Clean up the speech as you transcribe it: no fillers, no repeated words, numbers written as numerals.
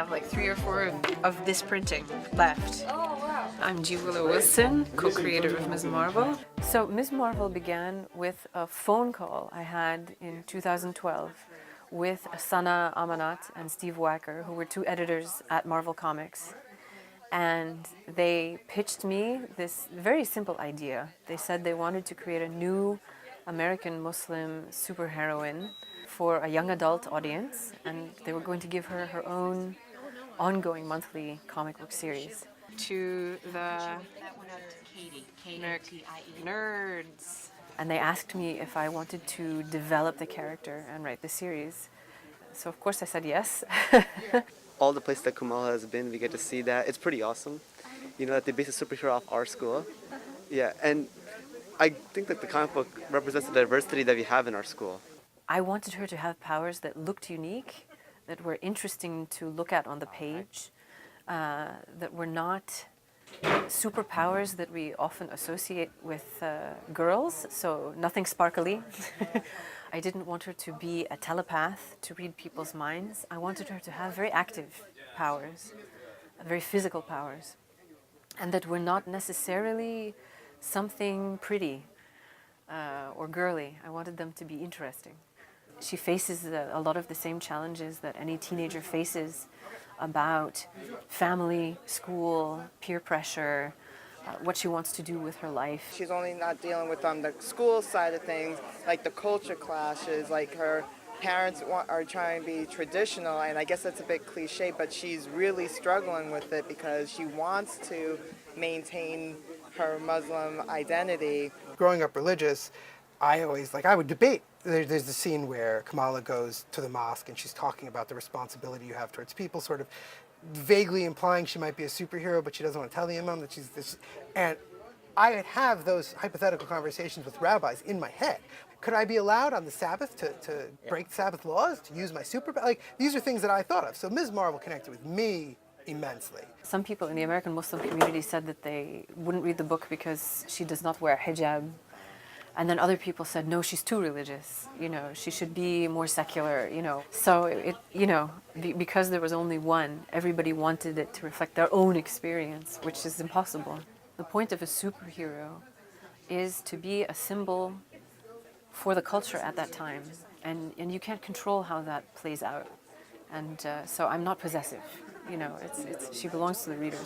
have like 3 or 4 of this printing left. Oh, wow. I'm G. Willow Wilson, co-creator of Ms. Marvel. So Ms. Marvel began with a phone call I had in 2012 with Sana Amanat and Steve Wacker, who were 2 editors at Marvel Comics. And they pitched me this very simple idea. They said they wanted to create a new American Muslim superheroine for a young adult audience, and they were going to give her her own ongoing monthly comic book series. To the nerds. And they asked me if I wanted to develop the character and write the series. So of course I said yes. All the places that Kamala has been, we get to see that. It's pretty awesome. You know, that they base a superhero off our school. Yeah, and I think that the comic book represents the diversity that we have in our school. I wanted her to have powers that looked unique, that were interesting to look at on the page, that were not superpowers that we often associate with girls, so nothing sparkly. I didn't want her to be a telepath, to read people's minds. I wanted her to have very active powers, very physical powers, and that were not necessarily something pretty or girly. I wanted them to be interesting. She faces a lot of the same challenges that any teenager faces about family, school, peer pressure, what she wants to do with her life. She's only not dealing with the school side of things, like the culture clashes, like her parents are trying to be traditional, and I guess that's a bit cliche, but she's really struggling with it because she wants to maintain her Muslim identity. Growing up religious, I would debate. There's the scene where Kamala goes to the mosque and she's talking about the responsibility you have towards people, sort of vaguely implying she might be a superhero, but she doesn't want to tell the imam that she's this. And I would have those hypothetical conversations with rabbis in my head. Could I be allowed on the Sabbath to break Sabbath laws, to use my superpower? Like, these are things that I thought of. So Ms. Marvel connected with me immensely. Some people in the American Muslim community said that they wouldn't read the book because she does not wear hijab. And then other people said, no, she's too religious, she should be more secular, So because there was only one, everybody wanted it to reflect their own experience, which is impossible. The point of a superhero is to be a symbol for the culture at that time, and you can't control how that plays out. And so I'm not possessive, she belongs to the readers.